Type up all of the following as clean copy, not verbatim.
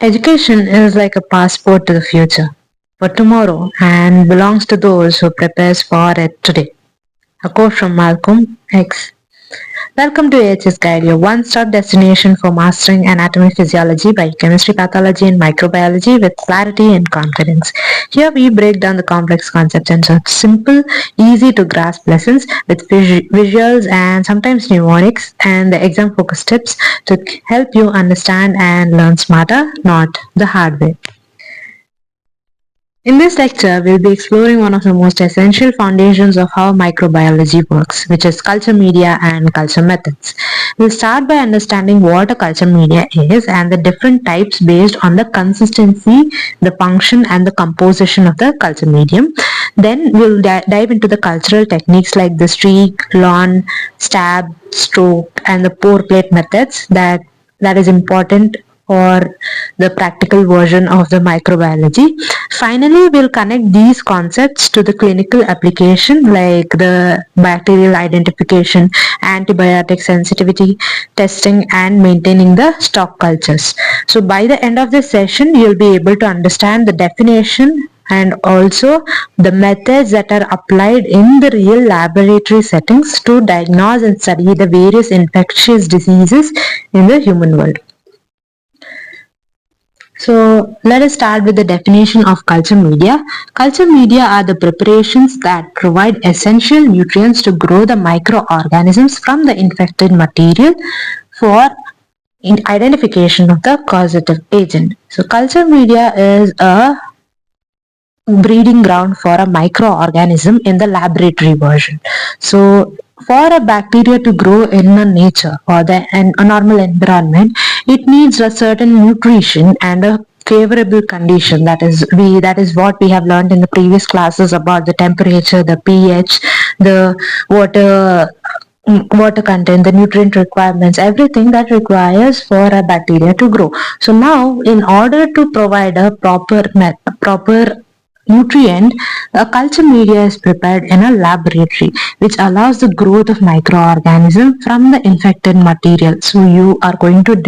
Education is like a passport to the future, for tomorrow, and belongs to those who prepares for it today. A quote from Malcolm X. Welcome to AHS Guide, your one-stop destination for mastering anatomy, physiology, biochemistry, pathology, and microbiology with clarity and confidence. Here we break down the complex concepts into simple, easy-to-grasp lessons with visuals and sometimes mnemonics and the exam-focused tips to help you understand and learn smarter, not the hard way. In this lecture, we'll be exploring one of the most essential foundations of how microbiology works, which is culture media and culture methods. We'll start by understanding what a culture media is and the different types based on the consistency, the function, and the composition of the culture medium. Then we'll dive into the cultural techniques like the streak, lawn, stab, stroke, and the pour plate methods that is important or the practical version of the microbiology. Finally, we'll connect these concepts to the clinical application like the bacterial identification, antibiotic sensitivity testing, and maintaining the stock cultures. So by the end of this session, you'll be able to understand the definition and also the methods that are applied in the real laboratory settings to diagnose and study the various infectious diseases in the human world. So let us start with the definition of culture media. Culture media are the preparations that provide essential nutrients to grow the microorganisms from the infected material for identification of the causative agent. So culture media is a breeding ground for a microorganism in the laboratory version. So for a bacteria to grow in a nature or a normal environment, it needs a certain nutrition and a favorable condition. That is what we have learned in the previous classes about the temperature, the pH, the water content, the nutrient requirements, everything that requires for a bacteria to grow. So now, in order to provide a proper nutrient, a culture media is prepared in a laboratory, which allows the growth of microorganisms from the infected material. So you are going to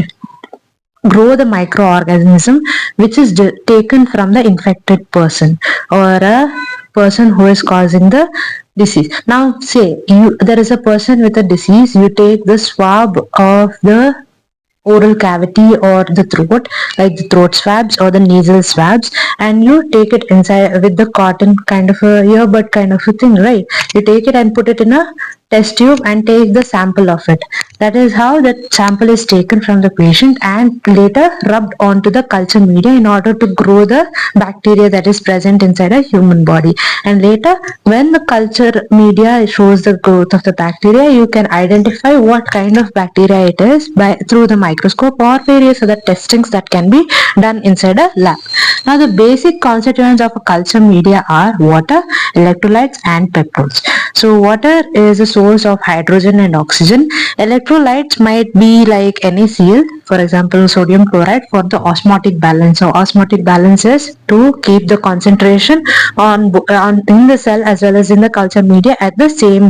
grow the microorganism which is taken from the infected person or a person who is causing the disease. Now say there is a person with a disease, you take the swab of the oral cavity or the throat, like the throat swabs or the nasal swabs, and you take it inside with the cotton kind of a earbud kind of a thing, right? You take it and put it in a test tube and take the sample of it. That is how that sample is taken from the patient and later rubbed onto the culture media in order to grow the bacteria that is present inside a human body. And later, when the culture media shows the growth of the bacteria, you can identify what kind of bacteria it is through the microscope or various other testings that can be done inside a lab. Now, the basic constituents of a culture media are water, electrolytes, and peptones. So, water is a source of hydrogen and oxygen. Electrolytes might be like NaCl, for example, sodium chloride, for the osmotic balance. So, osmotic balance is to keep the concentration on in the cell as well as in the culture media at the same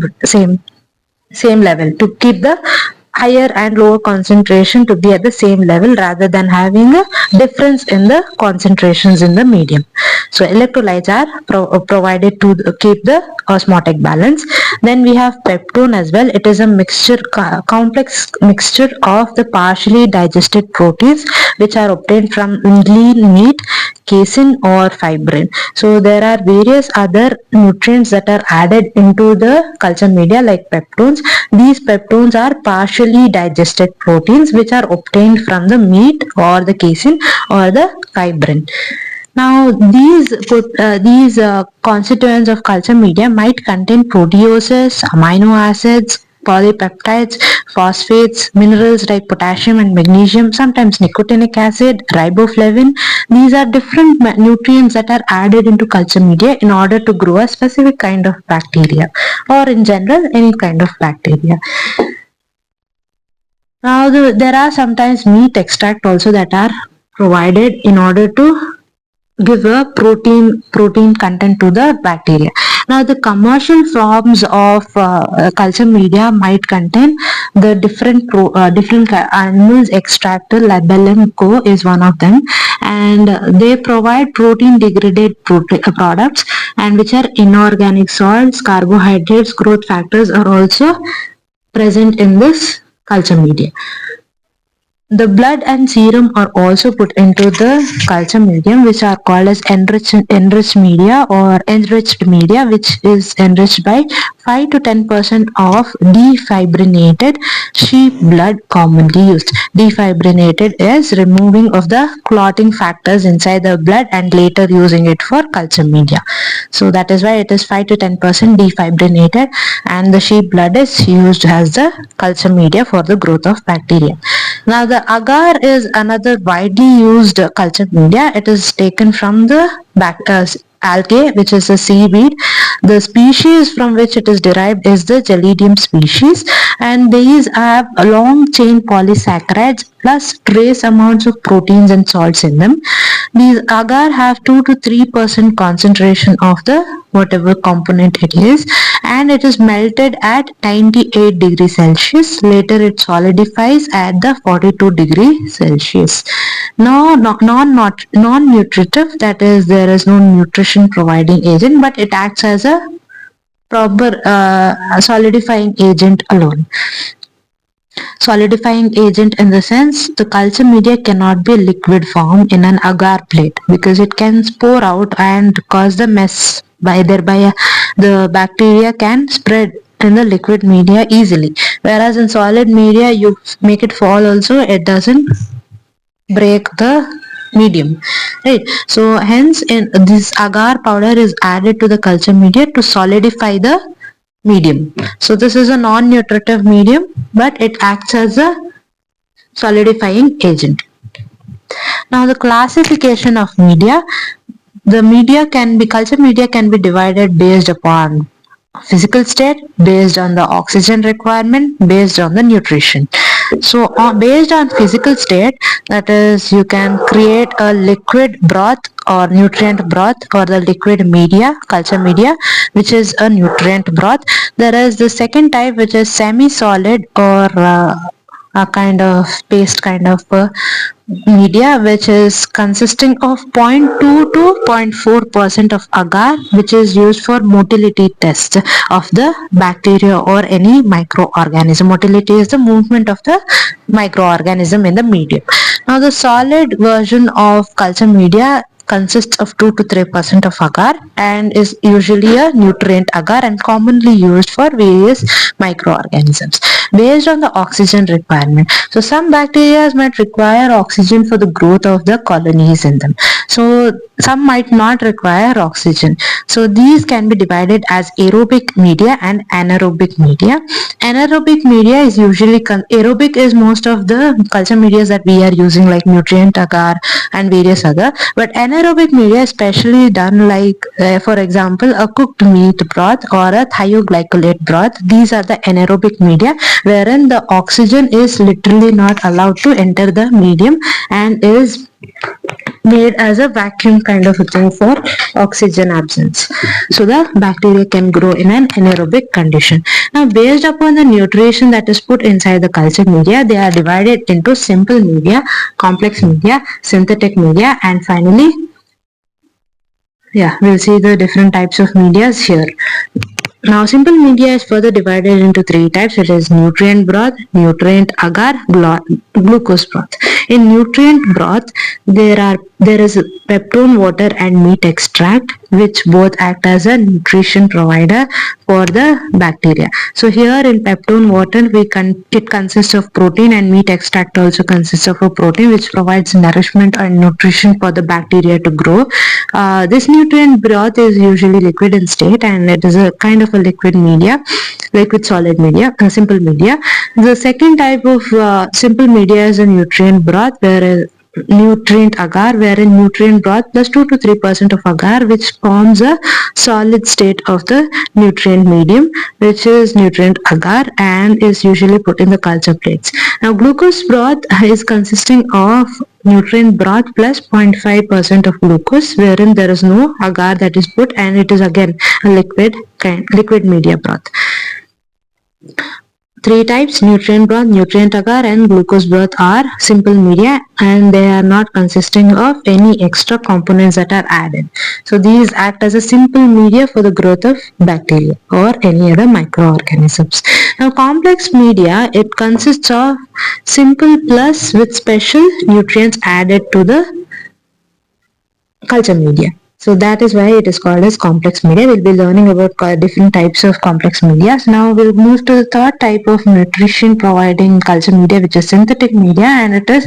level, to keep the higher and lower concentration to be at the same level rather than having a difference in the concentrations in the medium. So electrolytes are provided to keep the osmotic balance. Then we have peptone as well. It is a complex mixture of the partially digested proteins which are obtained from lean meat, casein, or fibrin. So there are various other nutrients that are added into the culture media like peptones. These peptones are partially digested proteins which are obtained from the meat or the casein or the fibrin. Now, these constituents of culture media might contain proteoses, amino acids, polypeptides, phosphates, minerals like potassium and magnesium, sometimes nicotinic acid, riboflavin. These are different nutrients that are added into culture media in order to grow a specific kind of bacteria or in general any kind of bacteria. Now, there are sometimes meat extract also that are provided in order to give a protein content to the bacteria. Now, the commercial forms of culture media might contain the different animals extracted. Labellum Co is one of them, and they provide protein degraded products, and which are inorganic salts, carbohydrates, growth factors are also present in this culture media. The blood and serum are also put into the culture medium, which are called as enriched media or enriched media, which is enriched by 5 to 10% of defibrinated sheep blood commonly used. Defibrinated is removing of the clotting factors inside the blood and later using it for culture media. So that is why it is 5 to 10% defibrinated, and the sheep blood is used as the culture media for the growth of bacteria. Now, the agar is another widely used culture media. It is taken from the algae, which is a seaweed. The species from which it is derived is the Gelidium species, and these have a long chain polysaccharides plus trace amounts of proteins and salts in them. These agar have 2 to 3% concentration of the whatever component it is, and it is melted at 98 degrees Celsius. Later it solidifies at the 42 degrees Celsius. Now, non-nutritive, that is, there is no nutrition providing agent, but it acts as a proper solidifying agent alone. Solidifying agent in the sense the culture media cannot be liquid form in an agar plate because it can pour out and cause the mess. By thereby the bacteria can spread in the liquid media easily, whereas in solid media you make it fall also, it doesn't break the medium, right? So hence in this agar powder is added to the culture media to solidify the medium. So this is a non-nutritive medium, but it acts as a solidifying agent. Now, the classification of media. The culture media can be divided based upon physical state, based on the oxygen requirement, based on the nutrition. So based on physical state, that is, you can create a liquid broth or nutrient broth, or the liquid media, culture media, which is a nutrient broth. There is the second type, which is semi-solid or a kind of paste kind of media, which is consisting of 0.2 to 0.4% of agar, which is used for motility test of the bacteria or any microorganism. Motility is the movement of the microorganism in the medium. Now, the solid version of culture media consists of 2 to 3% of agar and is usually a nutrient agar and commonly used for various microorganisms based on the oxygen requirement. So some bacteria might require oxygen for the growth of the colonies in them. So some might not require oxygen. So these can be divided as aerobic media and anaerobic media. Anaerobic media is usually aerobic is most of the culture media that we are using, like nutrient agar and various other, but anaerobic media is specially done like for example a cooked meat broth or a thioglycolate broth. These are the anaerobic media wherein the oxygen is literally not allowed to enter the medium and is made as a vacuum kind of a thing for oxygen absence. So the bacteria can grow in an anaerobic condition. Now, based upon the nutrition that is put inside the culture media, they are divided into simple media, complex media, synthetic media, and finally, we'll see the different types of medias here. Now, simple media is further divided into three types. It is nutrient broth, nutrient agar, glucose broth. In nutrient broth, there is peptone water and meat extract, which both act as a nutrition provider for the bacteria. So here in peptone water, it consists of protein, and meat extract also consists of a protein, which provides nourishment and nutrition for the bacteria to grow. This nutrient broth is usually liquid in state, and it is a kind of a liquid media, liquid solid media, simple media. The second type of simple media is a nutrient broth, where nutrient agar, wherein nutrient broth plus 2 to 3% of agar, which forms a solid state of the nutrient medium, which is nutrient agar, and is usually put in the culture plates. Now, glucose broth is consisting of nutrient broth plus 0.5% of glucose, wherein there is no agar that is put, and it is again a liquid media broth. Three types: nutrient broth, nutrient agar, and glucose broth are simple media, and they are not consisting of any extra components that are added. So these act as a simple media for the growth of bacteria or any other microorganisms. Now, complex media, it consists of simple plus with special nutrients added to the culture media. So that is why it is called as complex media. We'll be learning about different types of complex media. So now we'll move to the third type of nutrition providing culture media, which is synthetic media, and it is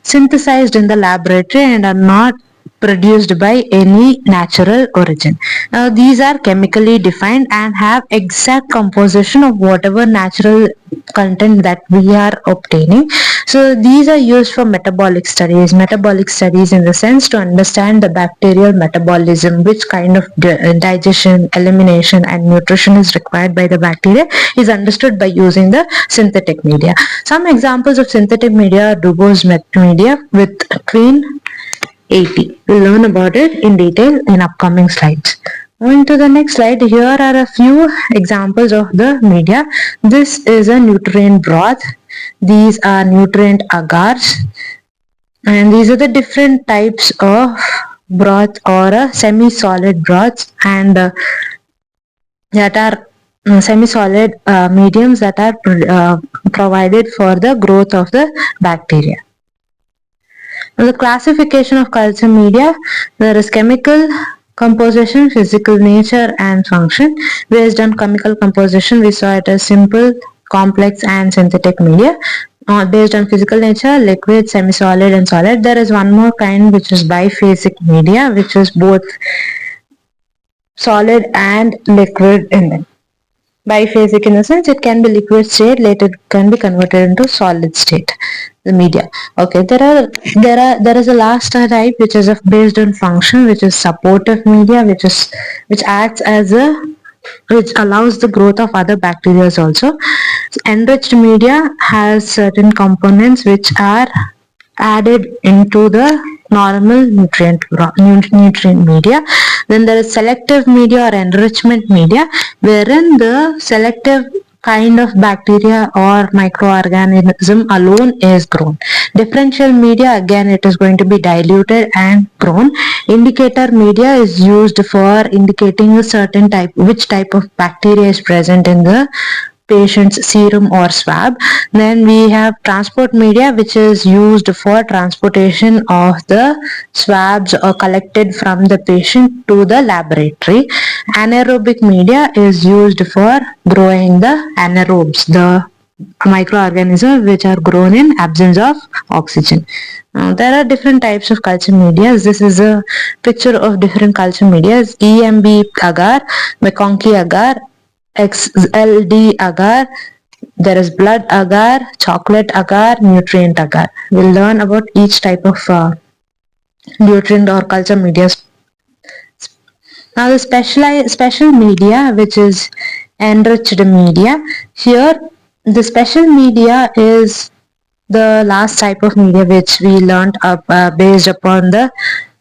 synthesized in the laboratory and are not produced by any natural origin. Now, these are chemically defined and have exact composition of whatever natural content that we are obtaining. So these are used for metabolic studies. Metabolic studies in the sense to understand the bacterial metabolism, which kind of digestion, elimination, and nutrition is required by the bacteria is understood by using the synthetic media. Some examples of synthetic media are Dubose media with clean 80. We'll learn about it in detail in upcoming slides. Moving to the next slide, here are a few examples of the media. This is a nutrient broth. These are nutrient agars. And these are the different types of broth or semi-solid broths, and that are semi-solid mediums that are provided for the growth of the bacteria. Now, the classification of culture media, there is chemical composition, physical nature, and function. Based on chemical composition, we saw it as simple, complex, and synthetic media. Based on physical nature, liquid, semi-solid, and solid. There is one more kind which is biphasic media, which is both solid and liquid in them. Biphasic in the sense it can be liquid state, later it can be converted into solid state, the media. Okay, there is a last type which is based on function, which is supportive media, which acts as which allows the growth of other bacteria also. Enriched media has certain components which are added into the normal nutrient media. Then there is selective media or enrichment media, wherein the selective kind of bacteria or microorganism alone is grown. Differential media, again it is going to be diluted and grown. Indicator media is used for indicating a certain type, which type of bacteria is present in the patient's serum or swab. Then we have transport media, which is used for transportation of the swabs collected from the patient to the laboratory. Anaerobic media is used for growing the anaerobes, the microorganisms which are grown in absence of oxygen. There are different types of culture media. This is a picture of different culture media. EMB agar, McConkey agar, XLD agar, there is blood agar, chocolate agar, nutrient agar. We'll learn about each type of nutrient or culture media. Now the special media, which is enriched media. Here the special media is the last type of media which we learned based upon the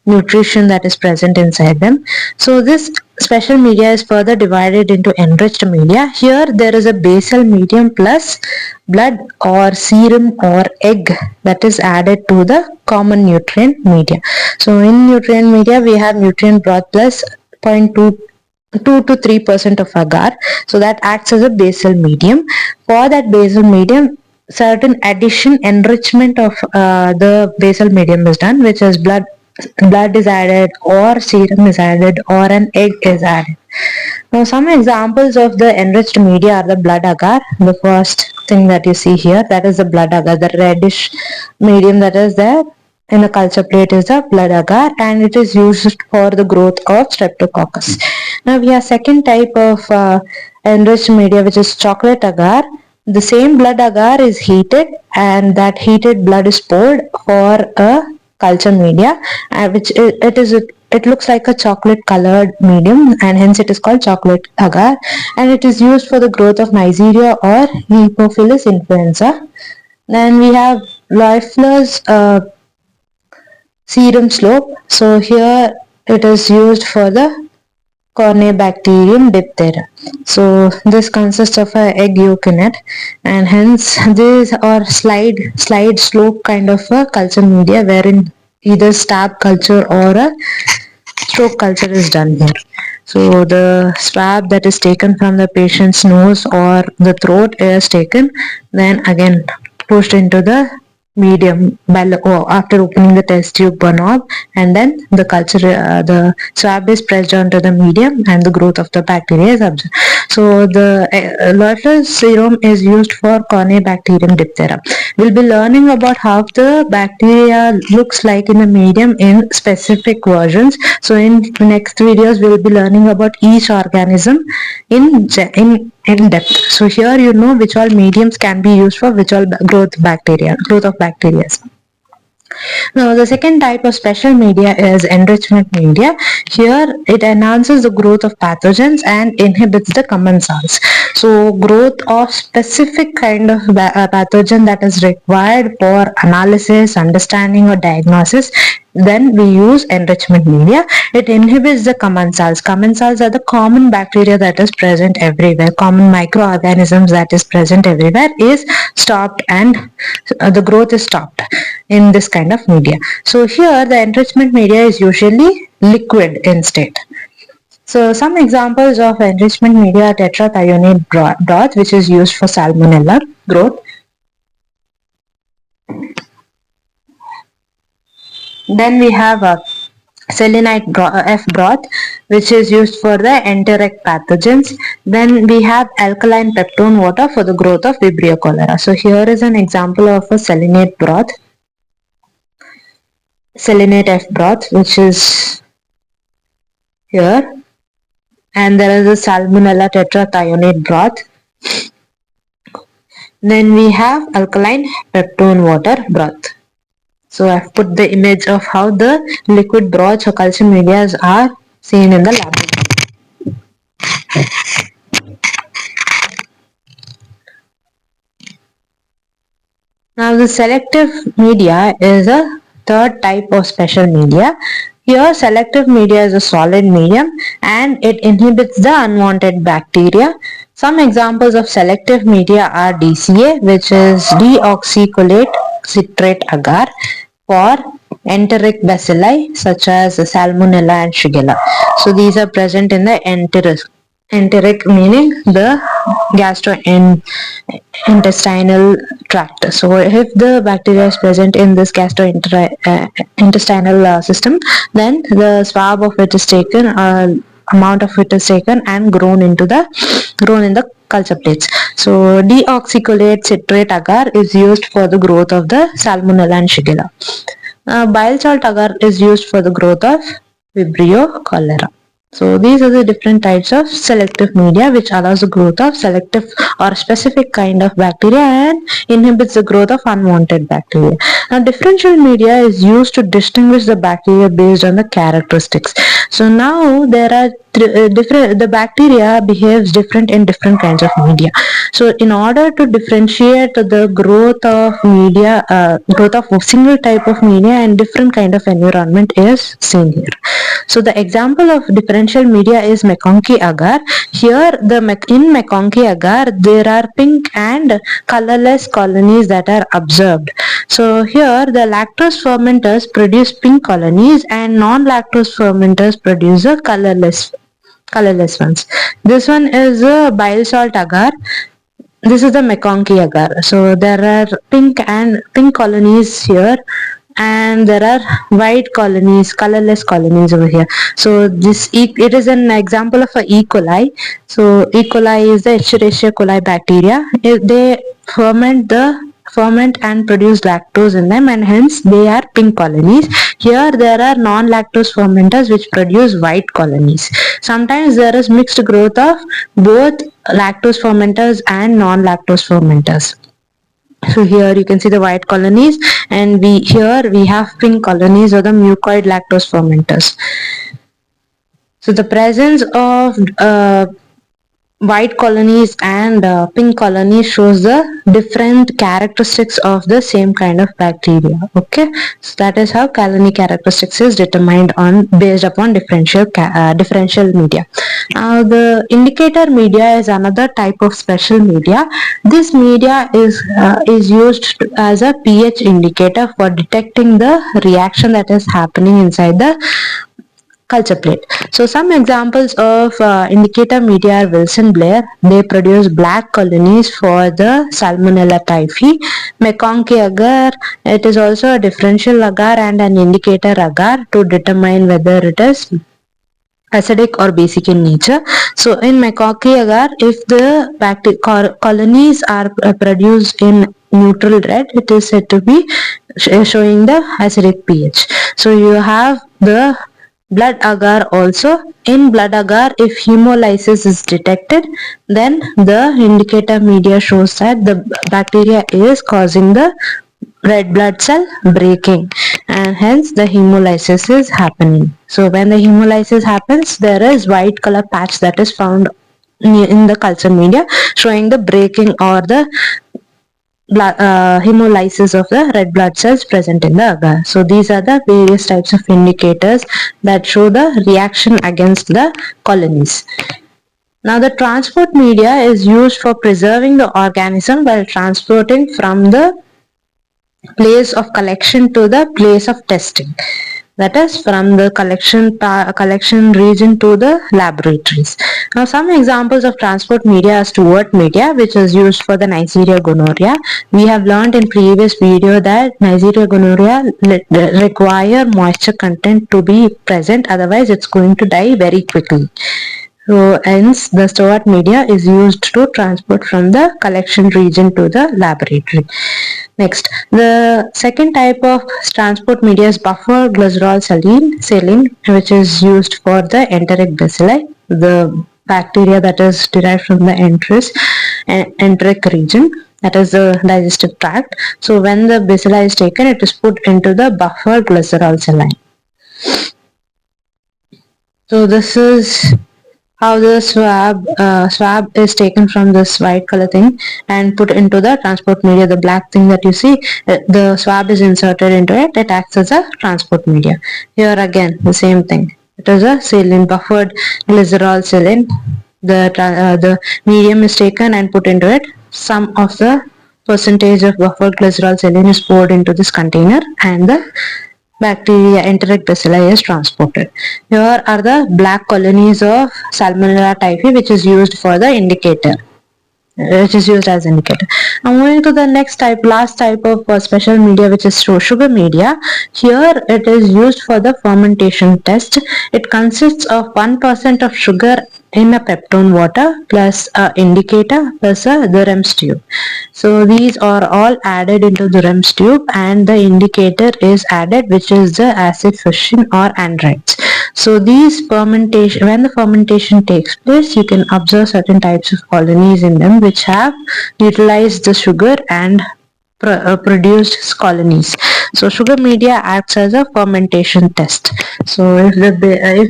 nutrition that is present inside them. So this special media is further divided into enriched media. Here there is a basal medium plus blood or serum or egg that is added to the common nutrient media. So in nutrient media we have nutrient broth plus 0.2 2 to 3% of agar. So that acts as a basal medium. For that basal medium, certain addition, enrichment of the basal medium is done, which is blood is added, or serum is added, or an egg is added. Now some examples of the enriched media are the blood agar. The first thing that you see here, that is the blood agar, the reddish medium that is there in a culture plate is the blood agar, and it is used for the growth of streptococcus. Now we have second type of enriched media, which is chocolate agar. The same blood agar is heated, and that heated blood is poured for a culture media, which it looks like a chocolate colored medium, and hence it is called chocolate agar, and it is used for the growth of Neisseria or Haemophilus influenza. Then we have Loeffler's serum slope. So here it is used for the Corynebacterium diphtheria. So this consists of a egg yolk in it, and hence these are slide slope kind of a culture media wherein either stab culture or a stroke culture is done here. So the swab that is taken from the patient's nose or the throat is taken, then again pushed into the medium after opening the test tube or knob, and then the swab is pressed onto the medium and the growth of the bacteria is observed. So the Loeffler's serum is used for Corynebacterium diphtheria. We'll be learning about how the bacteria looks like in the medium in specific versions. So in next videos we'll be learning about each organism in depth. So here you know which all mediums can be used for which all growth of bacteria. Now, the second type of special media is enrichment media. Here, it enhances the growth of pathogens and inhibits the commensals. So, growth of specific kind of pathogen that is required for analysis, understanding, or diagnosis, then we use enrichment media. It inhibits the commensals. Commensals are the common bacteria that is present everywhere, common microorganisms that is present everywhere is stopped, and the growth is stopped in this kind of media. So here the enrichment media is usually liquid in state. So some examples of enrichment media are tetrathionate broth, which is used for salmonella growth. Then we have a selenite F broth, which is used for the enteric pathogens. Then we have alkaline peptone water for the growth of Vibrio cholera. So here is an example of a selenate broth, selenate F broth, which is here, and there is a salmonella tetrathionate broth. Then we have alkaline peptone water broth. So I've put the image of how the liquid broths or culture medias are seen in the laboratory. Now the selective media is a third type of special media. Here selective media is a solid medium and it inhibits the unwanted bacteria. Some examples of selective media are DCA, which is deoxycholate citrate agar, for enteric bacilli such as Salmonella and Shigella. So these are present in the enteric. Enteric meaning the gastrointestinal tract. So if the bacteria is present in this gastrointestinal system, then the swab of it is taken, amount of it is taken and grown in the culture plates. So deoxycholate citrate agar is used for the growth of the Salmonella and Shigella. Bile salt agar is used for the growth of Vibrio cholera. So these are the different types of selective media which allows the growth of selective or specific kind of bacteria and inhibits the growth of unwanted bacteria. Now differential media is used to distinguish the bacteria based on the characteristics. So now there are the bacteria behaves different in different kinds of media. So in order to differentiate the growth of media, growth of a single type of media and different kind of environment is seen here. So the example of differential media is McConkey agar. Here in McConkey agar there are pink and colorless colonies that are observed. So here the lactose fermenters produce pink colonies and non-lactose fermenters produce a colorless ones. This one is a bile salt agar. This is the McConkey agar. So there are pink colonies here, and there are white colonies, colorless colonies over here. So it is an example of a E. coli. So E. coli is the Escherichia coli bacteria. They ferment the ferment and produce lactose in them, and hence they are pink colonies. Here there are non-lactose fermenters which produce white colonies. Sometimes there is mixed growth of both lactose fermenters and non-lactose fermenters. So here you can see the white colonies, and we have pink colonies or the mucoid lactose fermenters. So the presence of white colonies and pink colonies shows the different characteristics of the same kind of bacteria. Okay, so that is how colony characteristics is determined on based upon differential media. Now the indicator media is another type of special media. This media is used as a pH indicator for detecting the reaction that is happening inside the culture plate. So some examples of indicator media are Wilson Blair. They produce black colonies for the Salmonella typhi. McConkey agar, it is also a differential agar and an indicator agar to determine whether it is acidic or basic in nature. So in McConkey agar, if the colonies are produced in neutral red, it is said to be showing the acidic pH. So you have the blood agar also. In blood agar, if hemolysis is detected, then the indicator media shows that the bacteria is causing the red blood cell breaking, and hence the hemolysis is happening. So when the hemolysis happens, there is white color patch that is found in the culture media showing the breaking or the hemolysis of the red blood cells present in the agar. So these are the various types of indicators that show the reaction against the colonies. Now the transport media is used for preserving the organism while transporting from the place of collection to the place of testing, that is from the collection region to the laboratories. Now some examples of transport media are Stewart media, which is used for the Neisseria gonorrhea. We have learned in previous video that Neisseria gonorrhea require moisture content to be present, otherwise it's going to die very quickly. So hence the Stewart media is used to transport from the collection region to the laboratory. Next, the second type of transport media is buffer glycerol saline, which is used for the enteric bacilli, the bacteria that is derived from the enteric region, that is the digestive tract. So when the bacilli is taken, it is put into the buffer glycerol saline. So this is how the swab is taken from this white color thing and put into the transport media. The black thing that you see, the swab is inserted into it. It acts as a transport media. Here again the same thing. It is a saline, buffered glycerol saline. The medium is taken and put into it. Some of the percentage of buffered glycerol saline is poured into this container, and the bacteria enteric bacilli is transported. Here are the black colonies of Salmonella typhi, which is used for the indicator, which is used as indicator. Now moving to the next type, last type of special media, which is sugar media. Here it is used for the fermentation test. It consists of 1% of sugar in a peptone water plus a indicator plus a Durham's tube. So these are all added into the Durham's tube, and the indicator is added, which is the acid fission or enriched. So these fermentation, when the fermentation takes place, you can observe certain types of colonies in them which have utilized the sugar and produced colonies. So sugar media acts as a fermentation test. So if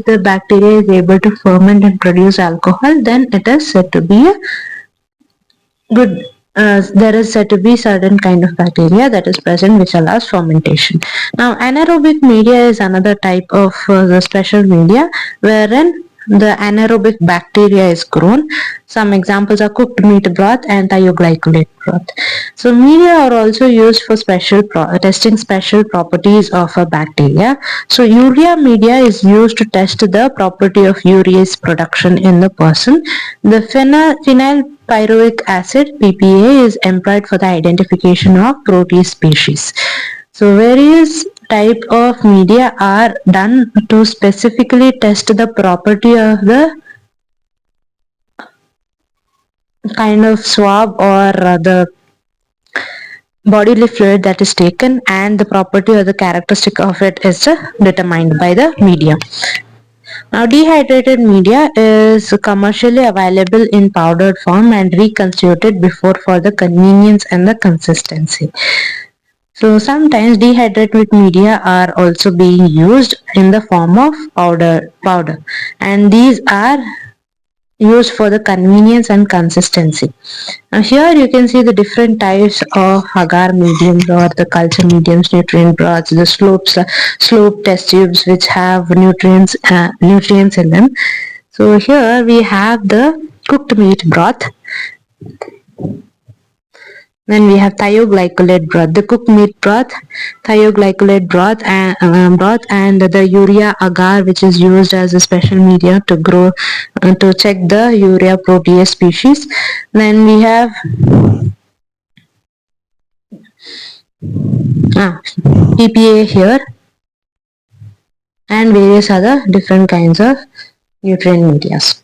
the bacteria is able to ferment and produce alcohol, then it is said to be a good. There is said to be certain kind of bacteria that is present which allows fermentation. Now anaerobic media is another type of the special media wherein the anaerobic bacteria is grown. Some examples are cooked meat broth and thioglycolate broth. So media are also used for testing special properties of a bacteria. So urea media is used to test the property of urease production in the person. The phenyl pyroic acid PPA is employed for the identification of protease species. So various type of media are done to specifically test the property of the kind of swab or the bodily fluid that is taken, and the property or the characteristic of it is determined by the media. Now, dehydrated media is commercially available in powdered form and reconstituted before for the convenience and the consistency. So sometimes dehydrated media are also being used in the form of powder, and these are used for the convenience and consistency. Now here you can see the different types of agar mediums or the culture mediums, nutrient broths, the slope test tubes which have nutrients in them. So here we have the cooked meat broth. Then we have thioglycolate broth, the cooked meat broth, thioglycolate broth, and the urea agar, which is used as a special media to grow to check the urea protease species. Then we have PPA here, and various other different kinds of nutrient medias.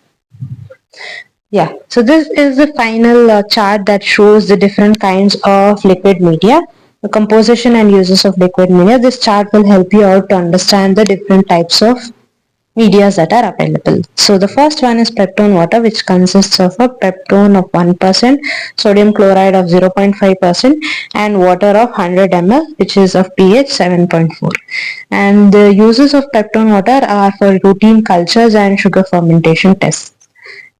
Yeah, so this is the final chart that shows the different kinds of liquid media, the composition and uses of liquid media. This chart will help you out to understand the different types of medias that are available. So the first one is peptone water, which consists of a peptone of 1%, sodium chloride of 0.5%, and water of 100 ml, which is of pH 7.4. And the uses of peptone water are for routine cultures and sugar fermentation tests.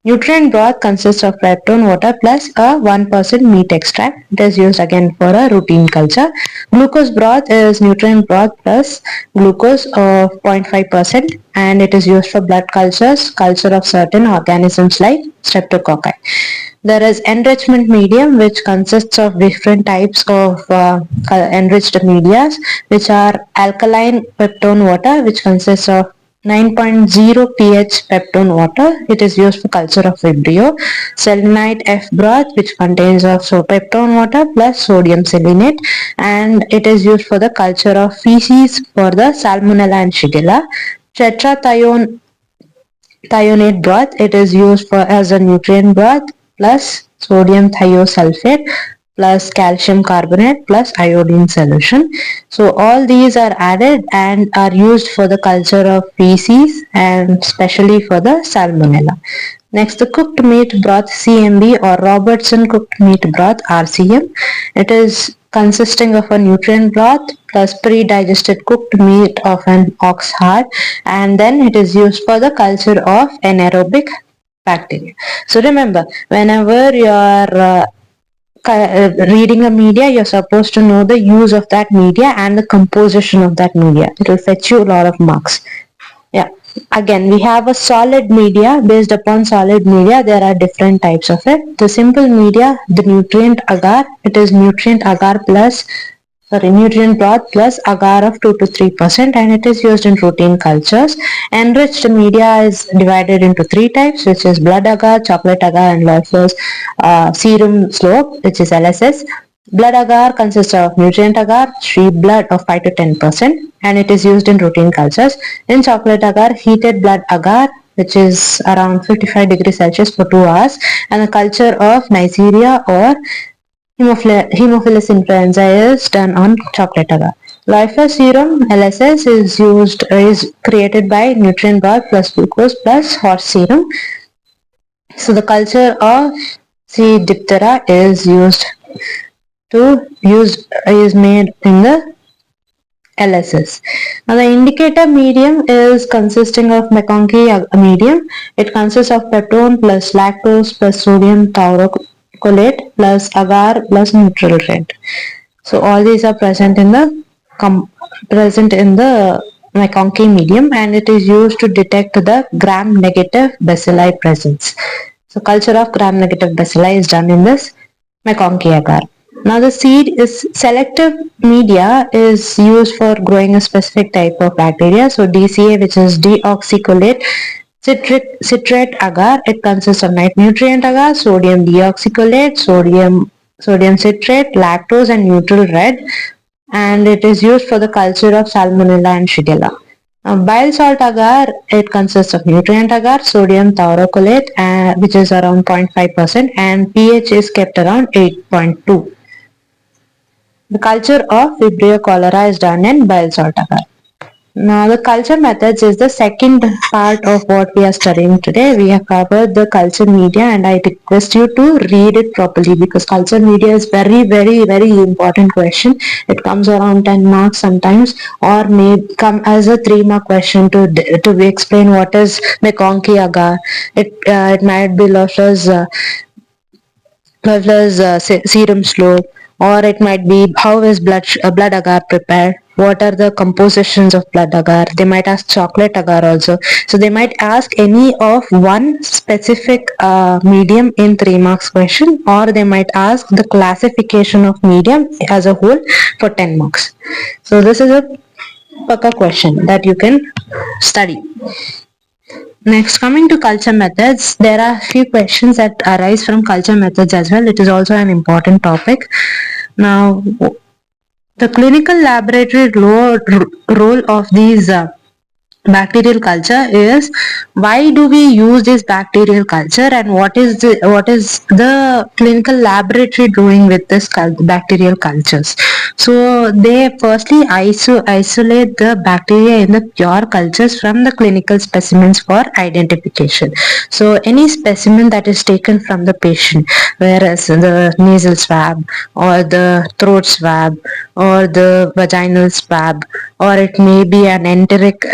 Nutrient broth consists of peptone water plus a 1% meat extract. It is used again for a routine culture. Glucose broth is nutrient broth plus glucose of 0.5%, and it is used for blood culture of certain organisms like streptococci. There is enrichment medium, which consists of different types of enriched media, which are alkaline peptone water, which consists of 9.0 pH peptone water. It is used for culture of Vibrio. Selenite F broth, which contains of peptone water plus sodium selenate, and it is used for the culture of feces for the Salmonella and Shigella. Tetrathione thionate broth, it is used for as a nutrient broth plus sodium thiosulfate plus calcium carbonate plus iodine solution. So all these are added and are used for the culture of feces and especially for the salmonella. Next, the cooked meat broth CMB or Robertson cooked meat broth RCM. It is consisting of a nutrient broth plus pre-digested cooked meat of an ox heart, and then it is used for the culture of anaerobic bacteria. So remember, whenever you are reading a media, you're supposed to know the use of that media and the composition of that media. It will fetch you a lot of marks. Yeah. Again, we have a solid media. Based upon solid media, there are different types of it. The simple media, the nutrient agar, it is nutrient agar plus nutrient broth plus agar of 2 to 3%, and it is used in routine cultures. Enriched media is divided into three types, which is blood agar, chocolate agar, and Leufer's serum slope, which is LSS. Blood agar consists of nutrient agar, sheep blood of 5 to 10%, and it is used in routine cultures. In chocolate agar, heated blood agar, which is around 55 degrees Celsius for 2 hours, and the culture of Neisseria or Haemophilus influenza is done on chocolate agar. Leufer serum LSS is created by nutrient broth plus glucose plus horse serum. So the culture of C. diphthera is made in the LSS. Now the indicator medium is consisting of McConkey medium. It consists of peptone plus lactose plus sodium taurocholate plus agar plus neutral red. So all these are present in the McConkey medium, and it is used to detect the gram-negative bacilli presence. So culture of gram-negative bacilli is done in this McConkey agar. Now the selective media is used for growing a specific type of bacteria. So DCA, which is deoxycholate citrate agar, it consists of nutrient agar, sodium deoxycholate, sodium citrate, lactose, and neutral red, and it is used for the culture of Salmonella and Shigella. Bile salt agar, it consists of nutrient agar, sodium taurocholate, which is around 0.5%, and pH is kept around 8.2. The culture of Vibrio cholera is done in bile salt agar. Now, the culture methods is the second part of what we are studying today. We have covered the culture media, and I request you to read it properly because culture media is very, very, very important question. It comes around 10 marks sometimes, or may come as a 3-mark question to explain what is McConkey agar. It might be Loeffler's serum slope, or it might be how is blood agar prepared. What are the compositions of blood agar? They might ask chocolate agar also. So they might ask any of one specific medium in 3 marks question, or they might ask the classification of medium as a whole for 10 marks. So this is a paka question that you can study. Next, coming to culture methods, there are a few questions that arise from culture methods as well. It is also an important topic. Now, the clinical laboratory role of these bacterial culture is, why do we use this bacterial culture, and what is the clinical laboratory doing with this bacterial cultures. So they firstly isolate the bacteria in the pure cultures from the clinical specimens for identification. So any specimen that is taken from the patient, whereas the nasal swab or the throat swab or the vaginal swab, or it may be an enteric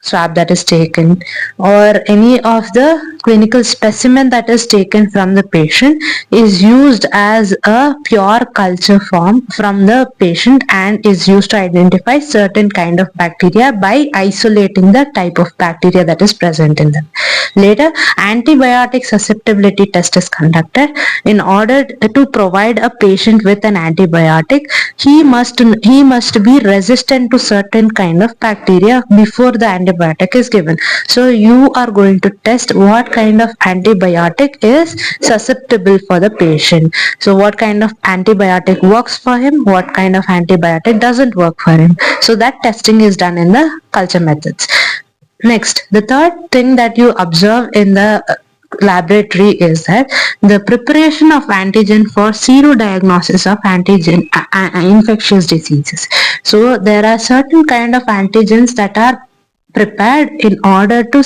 swab that is taken, or any of the clinical specimen that is taken from the patient, is used as a pure culture form from the patient and is used to identify certain kind of bacteria by isolating the type of bacteria that is present in them. Later, antibiotic susceptibility test is conducted. In order to provide a patient with an antibiotic, he must be resistant to certain kind of bacteria before the antibiotic is given. So you are going to test what kind of antibiotic is susceptible for the patient. So what kind of antibiotic works for him, what kind of antibiotic doesn't work for him. So that testing is done in the culture methods. Next, the third thing that you observe in the laboratory is that the preparation of antigen for diagnosis of antigen infectious diseases. So there are certain kind of antigens that are prepared in order to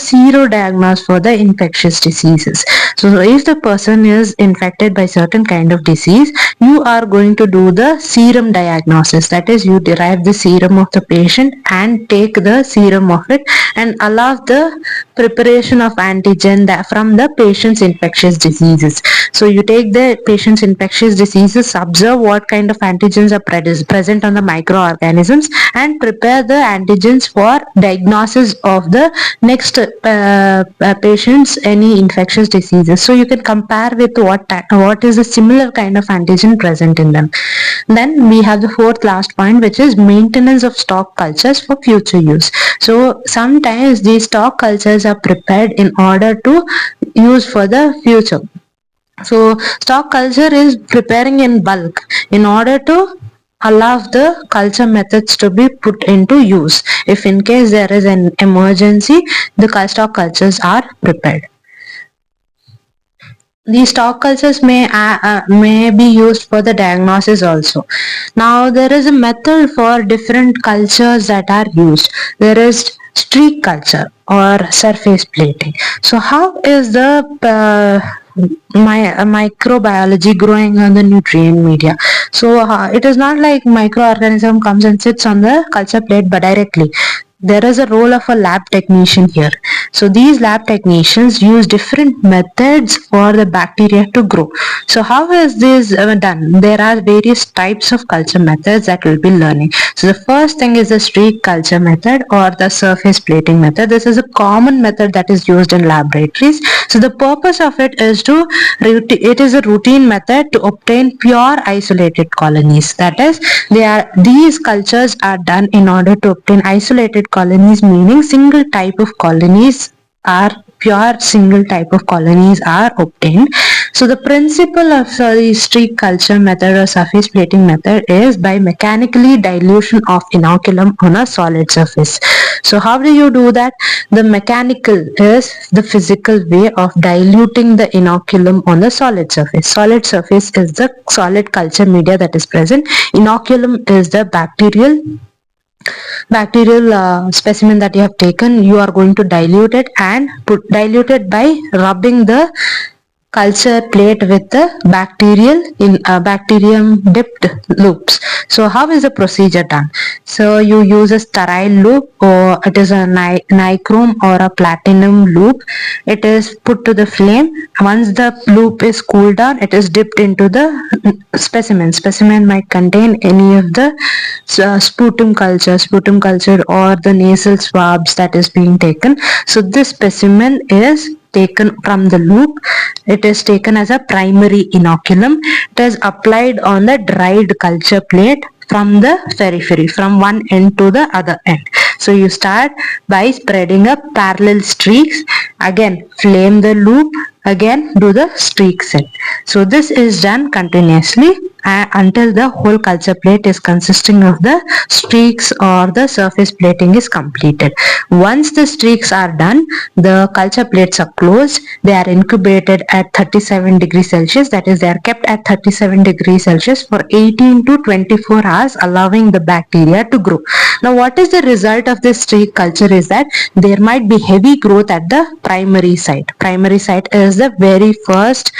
diagnose for the infectious diseases. So if the person is infected by certain kind of disease, you are going to do the serum diagnosis. That is, you derive the serum of the patient and take the serum of it and allow the preparation of antigen from the patient's infectious diseases. So you take the patient's infectious diseases, observe what kind of antigens are present on the microorganisms, and prepare the antigens for diagnosis of the next patient's any infectious diseases. So you can compare with what is a similar kind of antigen present in them. Then we have the fourth last point, which is maintenance of stock cultures for future use. So sometimes these stock cultures are prepared in order to use for the future. So stock culture is preparing in bulk in order to allow the culture methods to be put into use. If in case there is an emergency, the stock cultures are prepared. These stock cultures may be used for the diagnosis also. Now there is a method for different cultures that are used. There is streak culture or surface plating. So how is the microbiology growing on the nutrient media? So it is not like microorganism comes and sits on the culture plate but directly. There is a role of a lab technician here. So these lab technicians use different methods for the bacteria to grow. So how is this done? There are various types of culture methods that we'll be learning. So the first thing is the streak culture method or the surface plating method. This is a common method that is used in laboratories. So the purpose of it is it is a routine method to obtain pure isolated colonies. That is, these cultures are done in order to obtain isolated colonies, meaning single type of colonies are pure single type of colonies are obtained. So the principle of the streak culture method or surface plating method is by mechanically dilution of inoculum on a solid surface. So how do you do that? The mechanical is the physical way of diluting the inoculum on the solid surface. Solid surface is the solid culture media that is present. Inoculum is the bacterial specimen that you have taken. You are going to dilute it and dilute it by rubbing the culture plate with the bacterium dipped loops. So how is the procedure done? So you use a sterile loop, or it is a nichrome or a platinum loop. It is put to the flame. Once the loop is cooled down, it is dipped into the specimen might contain any of the sputum culture or the nasal swabs that is being taken. So this specimen is taken from the loop. It is taken as a primary inoculum. It is applied on the dried culture plate from the periphery, from one end to the other end. So you start by spreading up parallel streaks. Again, flame the loop. Again, do the streak set. So this is done continuously until the whole culture plate is consisting of the streaks or the surface plating is completed. Once the streaks are done, the culture plates are closed. They are incubated at 37 degrees Celsius. That is, they are kept at 37 degrees Celsius for 18 to 24 hours, allowing the bacteria to grow. Now, what is the result of this streak culture is that there might be heavy growth at the primary site. Primary site is the very first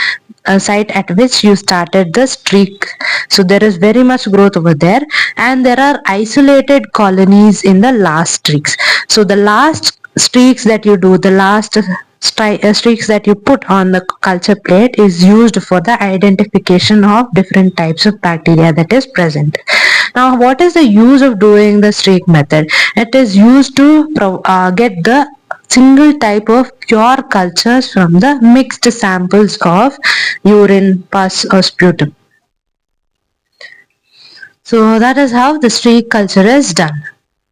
site at which you started the streak. So there is very much growth over there, and there are isolated colonies in the last streaks. So the last streaks that you do, the last streaks that you put on the culture plate is used for the identification of different types of bacteria that is present. Now, what is the use of doing the streak method? It is used to get the single type of pure cultures from the mixed samples of urine, pus or sputum. So that is how the streak culture is done.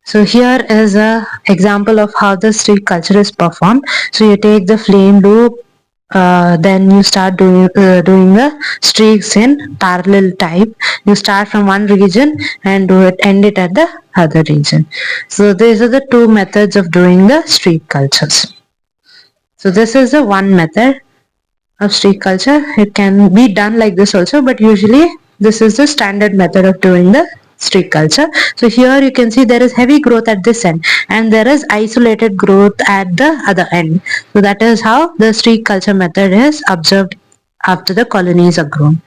So here is a example of how the streak culture is performed. So you take the flame loop, then you start doing the streaks in parallel type. You start from one region and end it at the other region. So these are the two methods of doing the streak cultures. So this is the one method of streak culture. It can be done like this also, but usually this is the standard method of doing the streak culture. So here you can see there is heavy growth at this end and there is isolated growth at the other end. So that is how the streak culture method is observed after the colonies are grown.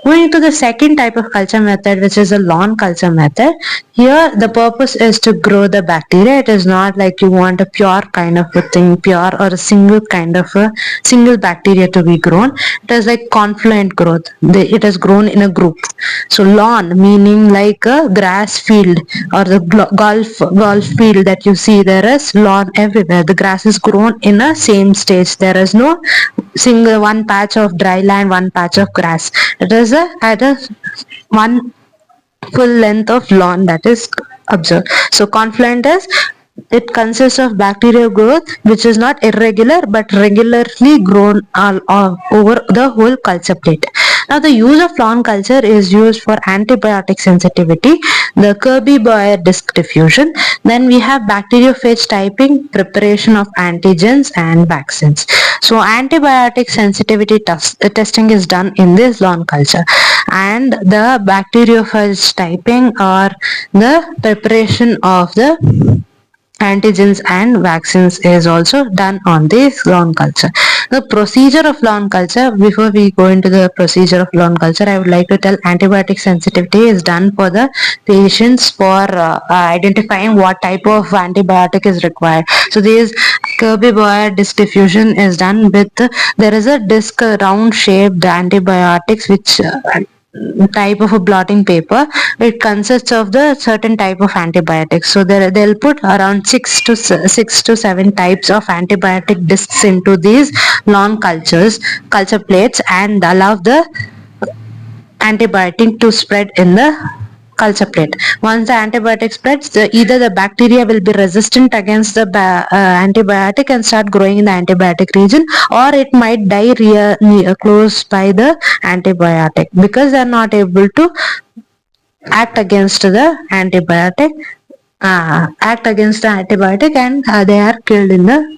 Moving to the second type of culture method, which is a lawn culture method. Here the purpose is to grow the bacteria. It is not like you want a pure kind of a thing, pure or a single kind of a single bacteria to be grown. It is like confluent growth. It is grown in a group. So lawn meaning like a grass field or the golf field that you see, there is lawn everywhere. The grass is grown in a same stage. There is no single one patch of dry land, one patch of grass. It is at a one full length of lawn that is observed. So confluent is, it consists of bacterial growth which is not irregular but regularly grown all over the whole culture plate. Now the use of lawn culture is used for antibiotic sensitivity, the Kirby-Boyer disc diffusion. Then we have bacteriophage typing, preparation of antigens and vaccines. So antibiotic sensitivity testing is done in this lawn culture, and the bacteriophage typing or the preparation of the antigens and vaccines is also done on this lawn culture. The procedure of lawn culture, before we go into the procedure of lawn culture, I would like to tell antibiotic sensitivity is done for the patients for identifying what type of antibiotic is required. So this Kirby-Boyer disc diffusion is done with, there is a disc round shaped antibiotics which type of a blotting paper. It consists of the certain type of antibiotics. So they'll put around 6 to 7 types of antibiotic discs into these lawn culture plates and allow the antibiotic to spread in the culture plate. Once the antibiotic spreads, either the bacteria will be resistant against the antibiotic and start growing in the antibiotic region, or it might die close by the antibiotic because they are not able to act against the antibiotic. Act against the antibiotic, and they are killed in the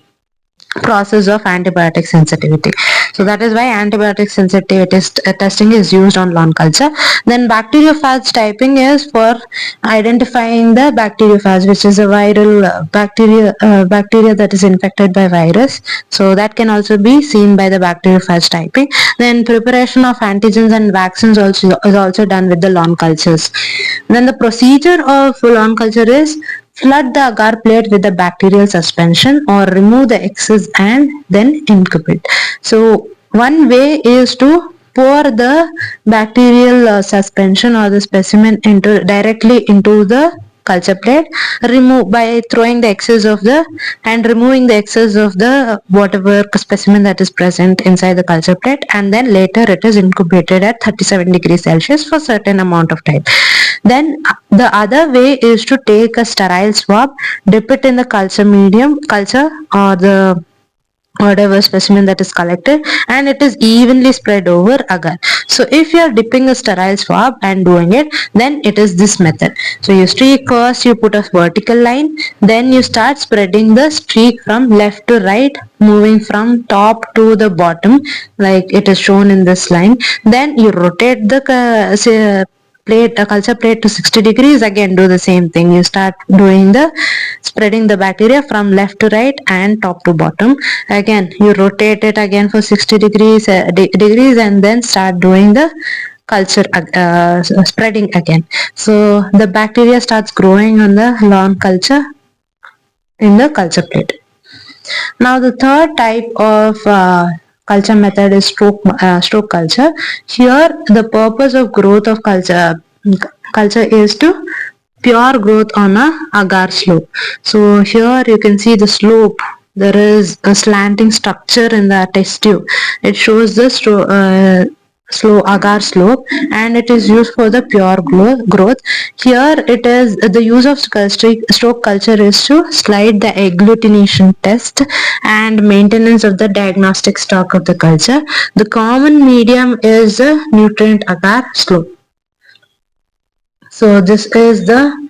process of antibiotic sensitivity. So that is why antibiotic sensitivity testing is used on lawn culture. Then bacteriophage typing is for identifying the bacteriophage, which is a viral bacteria that is infected by virus. So that can also be seen by the bacteriophage typing. Then preparation of antigens and vaccines also is also done with the lawn cultures. Then the procedure of lawn culture is flood the agar plate with the bacterial suspension or remove the excess and then incubate. So one way is to pour the bacterial suspension or the specimen directly into the culture plate, remove by throwing the excess of the and removing the excess of the whatever specimen that is present inside the culture plate, and then later it is incubated at 37 degrees Celsius for certain amount of time. Then the other way is to take a sterile swab, dip it in the culture or the whatever specimen that is collected, and it is evenly spread over agar. So if you are dipping a sterile swab and doing it, then it is this method. So you streak first, you put a vertical line, then you start spreading the streak from left to right, moving from top to the bottom like it is shown in this line. Then you rotate the a culture plate to 60 degrees. Again do the same thing, you start doing the spreading the bacteria from left to right and top to bottom. Again you rotate it again for 60 degrees and then start doing the culture spreading again. So the bacteria starts growing on the lawn culture in the culture plate. Now the third type of culture method is stroke culture. Here the purpose of growth of culture is to pure growth on a agar slope. So here you can see the slope. There is a slanting structure in the test tube. It shows the slow agar slope, and it is used for the pure growth. Here it is the use of stroke culture is to slide the agglutination test and maintenance of the diagnostic stock of the culture. The common medium is the nutrient agar slope. So this is the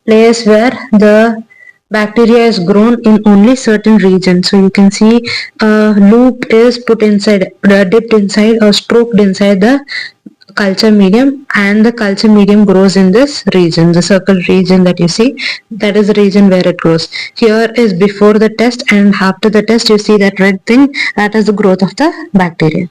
place where the bacteria is grown in only certain regions. So you can see a loop is put inside, dipped inside or stroked inside the culture medium, and the culture medium grows in this region, the circle region that you see, that is the region where it grows. Here is before the test, and after the test you see that red thing, that is the growth of the bacteria.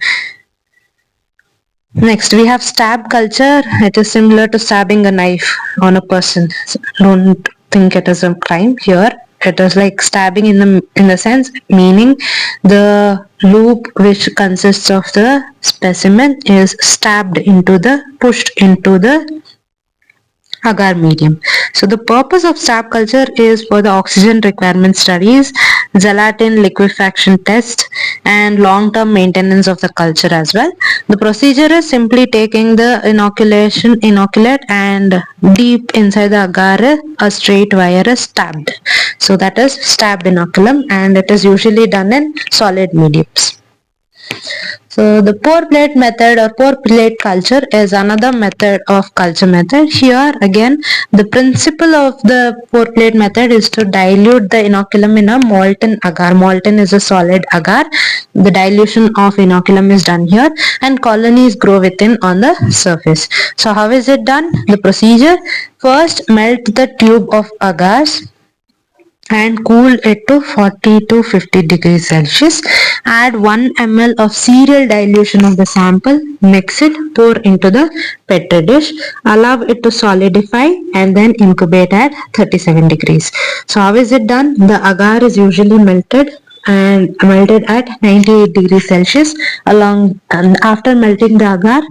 Next we have stab culture. It is similar to stabbing a knife on a person. So don't think it is a crime. Here it is like stabbing in the sense, meaning the loop which consists of the specimen is pushed into the agar medium. So the purpose of stab culture is for the oxygen requirement studies, gelatin liquefaction test, and long-term maintenance of the culture as well. The procedure is simply taking the inoculate and deep inside the agar a straight wire is stabbed. So that is stabbed inoculum, and it is usually done in solid mediums. So the pour plate method or pour plate culture is another method of culture method. Here again the principle of the pour plate method is to dilute the inoculum in a molten agar. Molten is a solid agar. The dilution of inoculum is done here, and colonies grow within on the surface. So how is it done? The procedure: first melt the tube of agars and cool it to 40 to 50 degrees Celsius. Add 1 ml of serial dilution of the sample, mix it, pour into the petri dish, allow it to solidify, and then incubate at 37 degrees. So how is it done? The agar is usually melted at 98 degrees Celsius. And after melting the agar,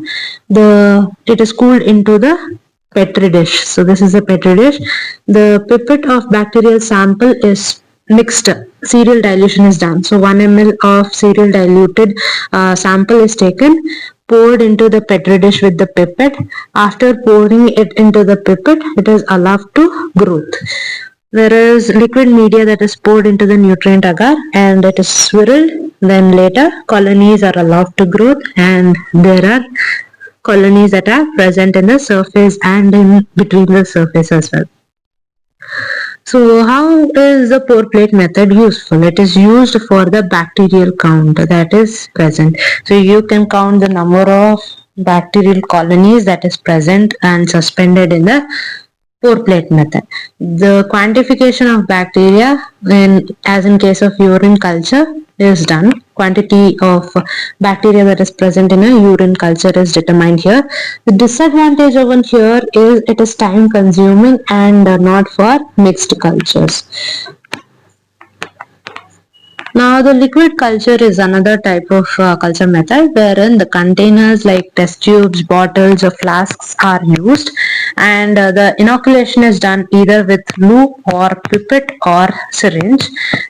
it is cooled into the petri dish. So this is a petri dish. The pipette of bacterial sample is mixed. Serial dilution is done. So 1 ml of serial diluted sample is taken, poured into the petri dish with the pipette. After pouring it into the pipette, it is allowed to growth. There is liquid media that is poured into the nutrient agar and it is swirled. Then later, colonies are allowed to grow, and there are colonies that are present in the surface and in between the surface as well. So, how is the pour plate method useful? It is used for the bacterial count that is present. So, you can count the number of bacterial colonies that is present and suspended in the pour plate method. The quantification of bacteria, as in case of urine culture, is done. Quantity of bacteria that is present in a urine culture is determined here. The disadvantage over here is it is time consuming and not for mixed cultures. Now, the liquid culture is another type of culture method wherein the containers like test tubes, bottles, or flasks are used, and the inoculation is done either with loop or pipette or syringe.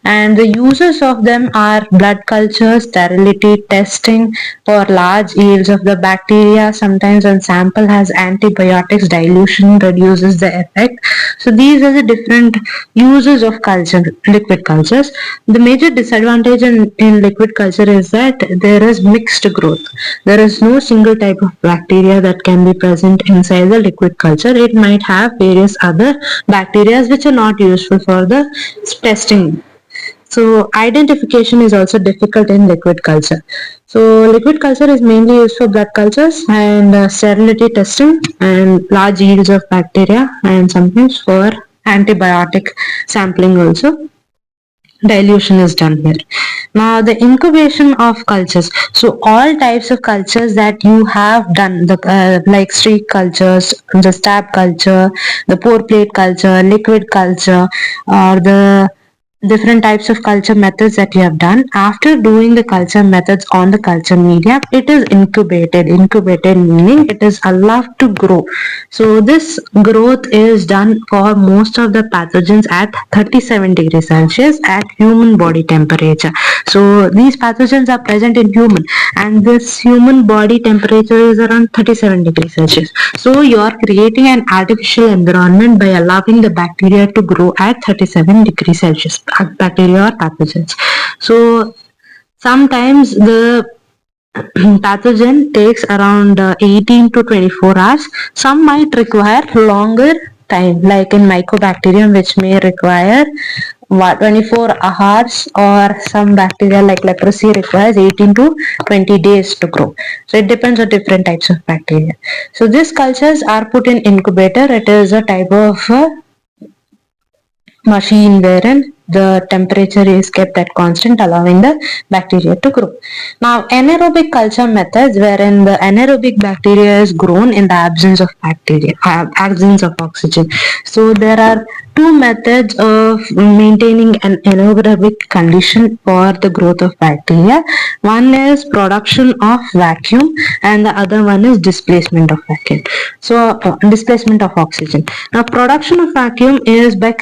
And the uses of them are blood culture, sterility testing for large yields of the bacteria. Sometimes, when sample has antibiotics, dilution reduces the effect. So, these are the different uses of culture, liquid cultures. The major disadvantage in liquid culture is that there is mixed growth. There is no single type of bacteria that can be present inside the liquid culture. It might have various other bacteria which are not useful for the testing. So identification is also difficult in liquid culture. So liquid culture is mainly used for blood cultures and sterility testing and large yields of bacteria, and sometimes for antibiotic sampling also. Dilution is done here. Now the incubation of cultures. So all types of cultures that you have done, the like streak cultures, the stab culture, the pour plate culture, liquid culture, or the different types of culture methods that you have done. After doing the culture methods on the culture media, it is incubated meaning it is allowed to grow. So this growth is done for most of the pathogens at 37 degrees Celsius at human body temperature. So these pathogens are present in human, and this human body temperature is around 37 degrees Celsius. So you are creating an artificial environment by allowing the bacteria to grow at 37 degrees Celsius, bacteria or pathogens. So sometimes the pathogen takes around 18 to 24 hours. Some might require longer time, like in mycobacterium, which may require 24 hours, or some bacteria like leprosy requires 18 to 20 days to grow. So it depends on different types of bacteria. So these cultures are put in incubator. It is a type of machine wherein the temperature is kept at constant, allowing the bacteria to grow. Now, anaerobic culture methods wherein the anaerobic bacteria is grown in the absence of bacteria, absence of oxygen. So there are two methods of maintaining an anaerobic condition for the growth of bacteria. One is production of vacuum, and the other one is displacement of vacuum. So displacement of oxygen. Now, production of vacuum is by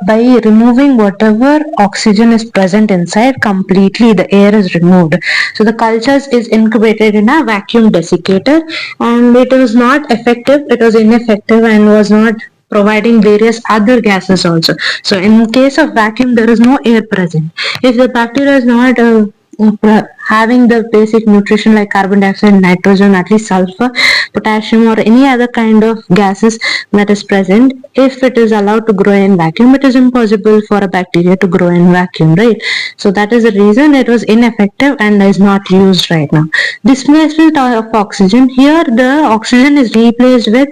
by removing whatever oxygen is present inside completely. The air is removed. So the cultures is incubated in a vacuum desiccator, and it was not effective. It was ineffective and was not providing various other gases also. So in case of vacuum, there is no air present. If the bacteria is not having the basic nutrition like carbon dioxide, nitrogen, at least sulfur, potassium, or any other kind of gases that is present, if it is allowed to grow in vacuum, it is impossible for a bacteria to grow in vacuum, right? So that is the reason it was ineffective and is not used right now. Displacement of oxygen. Here the oxygen is replaced with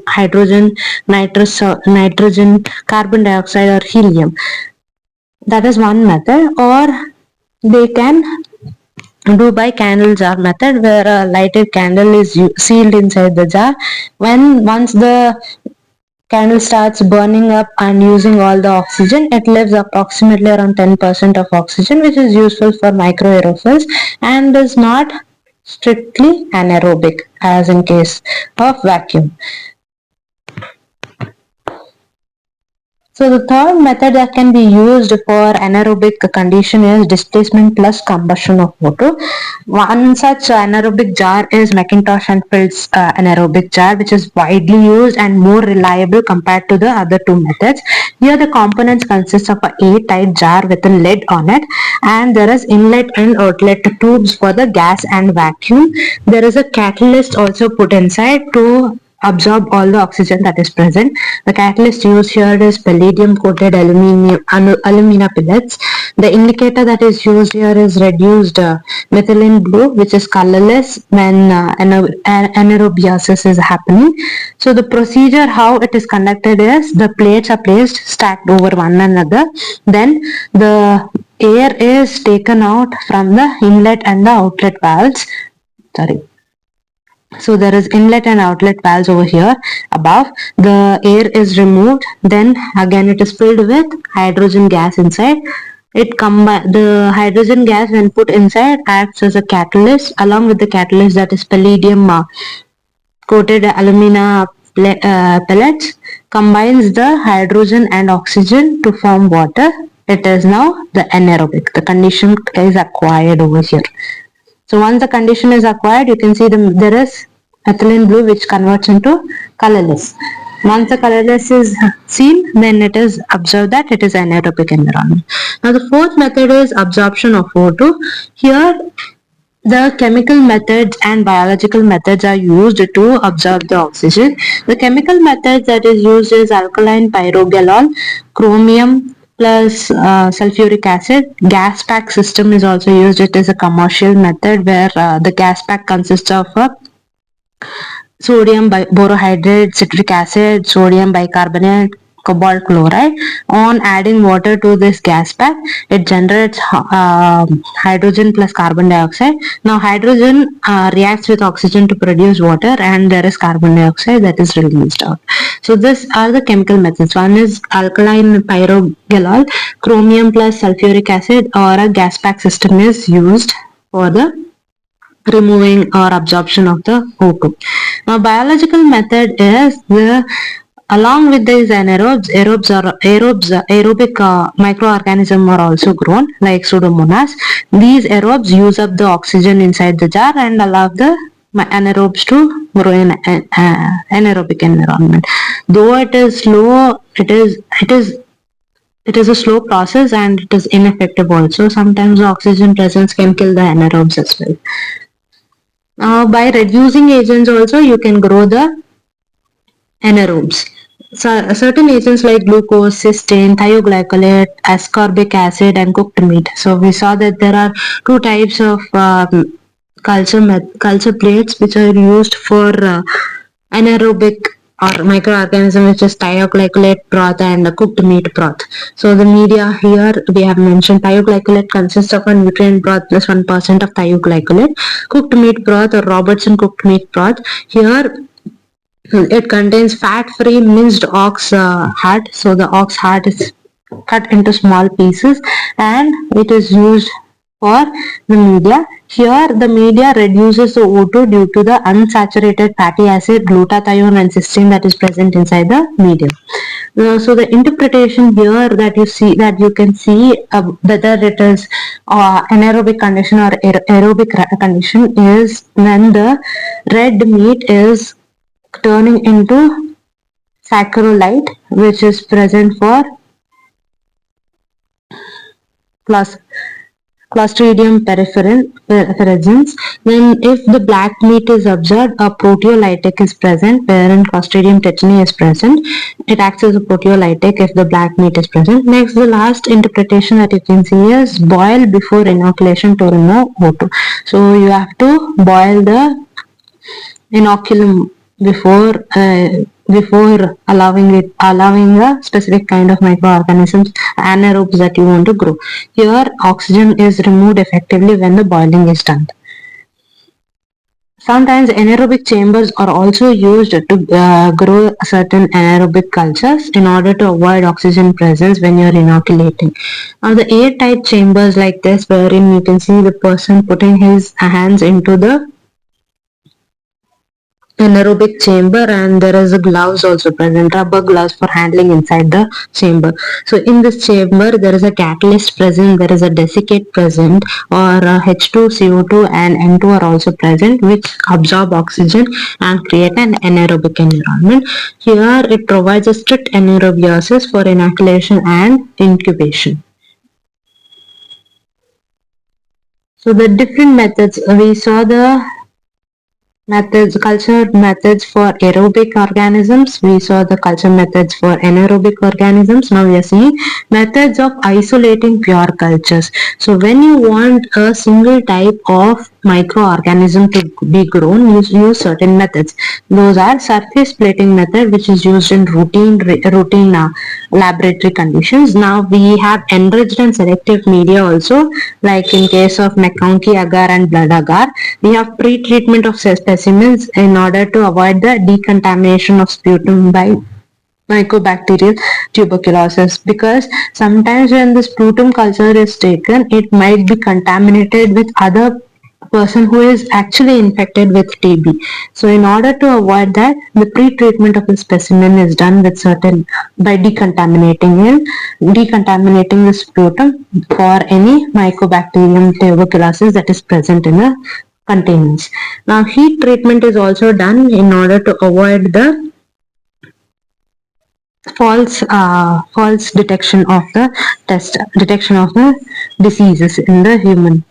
hydrogen, nitrogen, carbon dioxide, or helium. That is one method. Or they can do by candle jar method, where a lighted candle is sealed inside the jar. Once the candle starts burning up and using all the oxygen, it leaves approximately around 10% of oxygen, which is useful for microaerosols and is not strictly anaerobic as in case of vacuum. So the third method that can be used for anaerobic condition is displacement plus combustion of O2. One such anaerobic jar is Macintosh and Phil's anaerobic jar, which is widely used and more reliable compared to the other two methods. Here the components consist of a A-type jar with a lid on it, and there is inlet and outlet tubes for the gas and vacuum. There is a catalyst also put inside to absorb all the oxygen that is present. The catalyst used here is palladium coated alumina pellets. The indicator that is used here is reduced methylene blue, which is colorless when anaerobiasis is happening. So the procedure how it is conducted is the plates are placed stacked over one another. Then the air is taken out from the inlet and the outlet valves. So there is inlet and outlet valves over here above. The air is removed. Then again it is filled with hydrogen gas inside. The hydrogen gas when put inside acts as a catalyst. Along with the catalyst, that is palladium coated alumina pellets, combines the hydrogen and oxygen to form water. It is now the anaerobic. The condition is acquired over here. So once the condition is acquired, you can see there is ethylene blue which converts into colorless. Once the colorless is seen, then it is observed that it is anaerobic environment. Now the fourth method is absorption of O2. Here the chemical methods and biological methods are used to absorb the oxygen. The chemical methods that is used is alkaline pyrogalol, chromium plus sulfuric acid. Gas pack system is also used. It is a commercial method where the gas pack consists of sodium borohydrate, citric acid, sodium bicarbonate, cobalt chloride. On adding water to this gas pack, it generates hydrogen plus carbon dioxide. Now hydrogen reacts with oxygen to produce water, and there is carbon dioxide that is released out. So these are the chemical methods. One is alkaline pyrogalol, chromium plus sulfuric acid, or a gas pack system is used for the removing or absorption of the O2. Now biological method is along with these aerobic microorganisms are also grown like Pseudomonas. These aerobes use up the oxygen inside the jar and allow the anaerobes to grow in anaerobic environment. Though it is slow, it is a slow process and it is ineffective also. Sometimes the oxygen presence can kill the anaerobes as well. By reducing agents also you can grow the anaerobes. So, certain agents like glucose, cysteine, thioglycolate, ascorbic acid and cooked meat. So we saw that there are two types of culture plates which are used for anaerobic or microorganism, which is thioglycolate broth and cooked meat broth. So the media here we have mentioned thioglycolate consists of a nutrient broth plus 1% of thioglycolate. Cooked meat broth or Robertson cooked meat broth, here it contains fat-free minced ox heart. So the ox heart is cut into small pieces and it is used for the media. Here the media reduces the O2 due to the unsaturated fatty acid, glutathione and cysteine that is present inside the medium. So the interpretation here that you can see whether it is anaerobic condition or aerobic condition is when the red meat is turning into saccharolite, which is present for Clostridium perfringens. Then if the black meat is observed, a proteolytic is present wherein Clostridium tetani is present. It acts as a proteolytic if the black meat is present. Next, the last interpretation that you can see is boil before inoculation to remove O2. So you have to boil the inoculum before allowing a specific kind of microorganisms, anaerobes that you want to grow. Here oxygen is removed effectively when the boiling is done. Sometimes anaerobic chambers are also used to grow certain anaerobic cultures in order to avoid oxygen presence when you are inoculating. Now the airtight chambers like this, wherein you can see the person putting his hands into the anaerobic chamber, and there is a gloves also present, rubber gloves for handling inside the chamber. So in this chamber there is a catalyst present, there is a desiccate present, or H2, CO2 and N2 are also present, which absorb oxygen and create an anaerobic environment. Here it provides a strict anaerobiosis for inoculation and incubation. So the different methods, we saw the methods, culture methods for aerobic organisms. We saw the culture methods for anaerobic organisms. Now we are seeing methods of isolating pure cultures. So when you want a single type of microorganism to be grown, you use certain methods. Those are surface plating method, which is used in routine laboratory conditions. Now we have enriched and selective media also, like in case of McConkey agar and blood agar. We have pre-treatment of specimens in order to avoid the decontamination of sputum by mycobacterial tuberculosis, because sometimes when the sputum culture is taken, it might be contaminated with other person who is actually infected with TB. So in order to avoid that, the pre-treatment of the specimen is done with certain by decontaminating the sputum for any mycobacterium tuberculosis that is present in the containers. Now heat treatment is also done in order to avoid the false detection of the diseases in the human.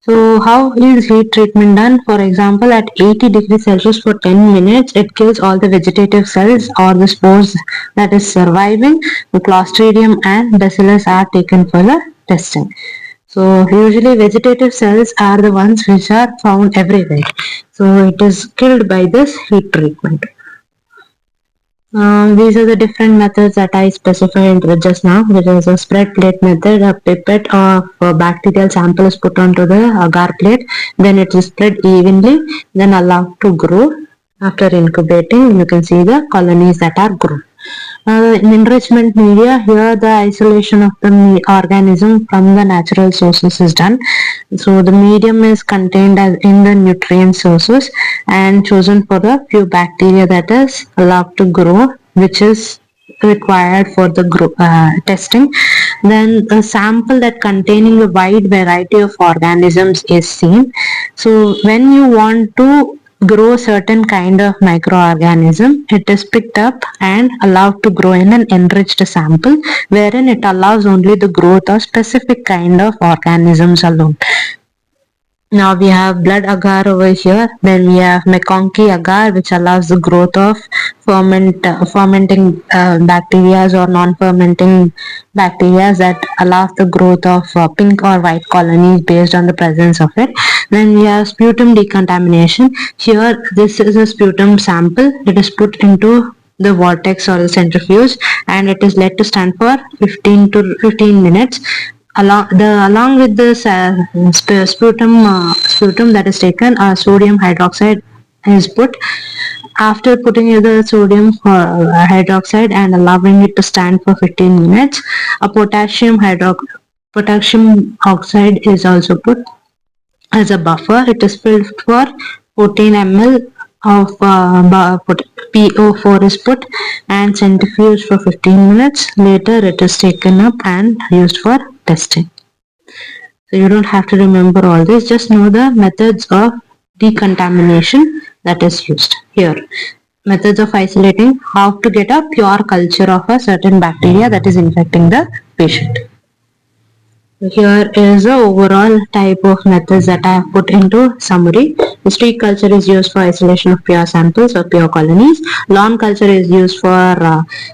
So how is heat treatment done? For example, at 80 degrees Celsius for 10 minutes, it kills all the vegetative cells or the spores that is surviving. The Clostridium and Bacillus are taken for the testing. So usually vegetative cells are the ones which are found everywhere. So it is killed by this heat treatment. These are the different methods that I specified just now. There is a spread plate method. A pipette of a bacterial sample is put onto the agar plate. Then it is spread evenly, then allowed to grow. After incubating, you can see the colonies that are grown. In enrichment media, here the isolation of the organism from the natural sources is done. So the medium is contained as in the nutrient sources and chosen for the few bacteria that is allowed to grow, which is required for the testing. Then a sample that containing a wide variety of organisms is seen. So when you want to grow certain kind of microorganism, it is picked up and allowed to grow in an enriched sample, wherein it allows only the growth of specific kind of organisms alone. Now we have blood agar over here. Then we have McConkey agar, which allows the growth of fermenting bacteria or non-fermenting bacteria that allows the growth of pink or white colonies based on the presence of it. Then we have sputum decontamination. Here, this is a sputum sample. It is put into the vortex or the centrifuge, and it is let to stand for 15 minutes. Along with this sputum that is taken, sodium hydroxide is put. After putting in the sodium hydroxide and allowing it to stand for 15 minutes, a potassium oxide is also put as a buffer. It is filled for 14 ml of PO4 is put and centrifuged for 15 minutes. Later it is taken up and used for testing. So you don't have to remember all this, just know the methods of decontamination that is used here. Methods of isolating, how to get a pure culture of a certain bacteria that is infecting the patient. Here is the overall type of methods that I have put into summary. The streak culture is used for isolation of pure samples or pure colonies. Lawn culture is used for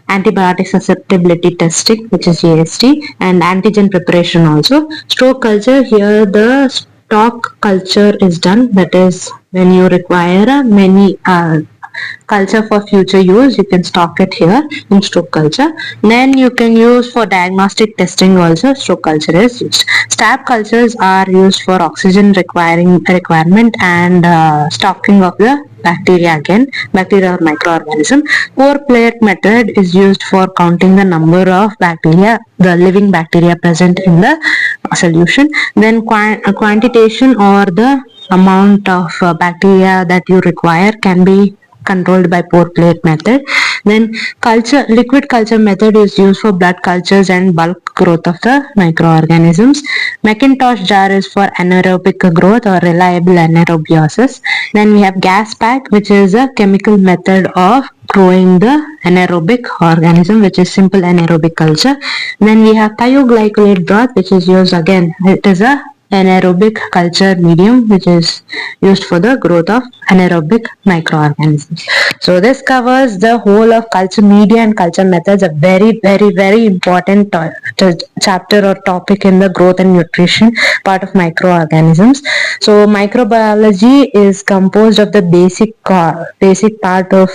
antibiotic susceptibility testing, which is AST, and antigen preparation also. Stroke culture, here the stock culture is done. That is when you require many culture for future use, you can stock it here in stroke culture. Then you can use for diagnostic testing also, stroke culture is used. Stab cultures are used for oxygen requirement and stocking of the bacteria or microorganism. Pour plate method is used for counting the number of bacteria, the living bacteria present in the solution. Then quantitation or the amount of bacteria that you require can be controlled by pour plate method. Then liquid culture method is used for blood cultures and bulk growth of the microorganisms. Macintosh jar is for anaerobic growth or reliable anaerobiosis. Then we have gas pack, which is a chemical method of growing the anaerobic organism, which is simple anaerobic culture. Then we have thioglycolate broth, which is used again. It is a anaerobic culture medium which is used for the growth of anaerobic microorganisms. So this covers the whole of culture media and culture methods, a very important chapter or topic in the growth and nutrition part of microorganisms. So microbiology is composed of the basic part of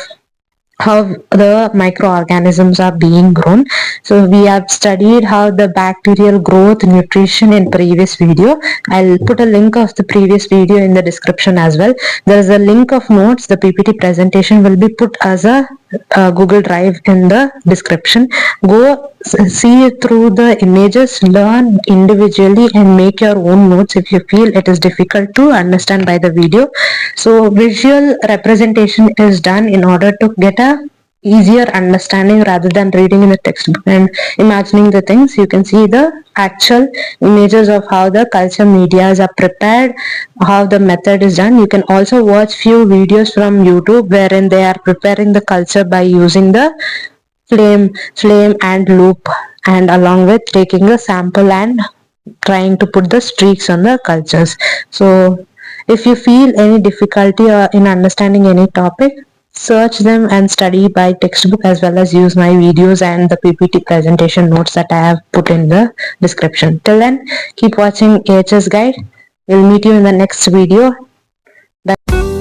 how the microorganisms are being grown. So we have studied how the bacterial growth, nutrition in previous video. I'll put a link of the previous video in the description as well. There is a link of notes. The PPT presentation will be put as a Google Drive in the description. Go see through the images, learn individually and make your own notes if you feel it is difficult to understand by the video. So visual representation is done in order to get a easier understanding rather than reading in the textbook and imagining the things. You can see the actual images of how the culture medias are prepared, how the method is done. You can also watch few videos from YouTube wherein they are preparing the culture by using the flame and loop, and along with taking a sample and trying to put the streaks on the cultures. So if you feel any difficulty in understanding any topic, search them and study by textbook as well as use my videos and the PPT presentation notes that I have put in the description. Till then, keep watching AHS Guide. We'll meet you in the next video. Bye.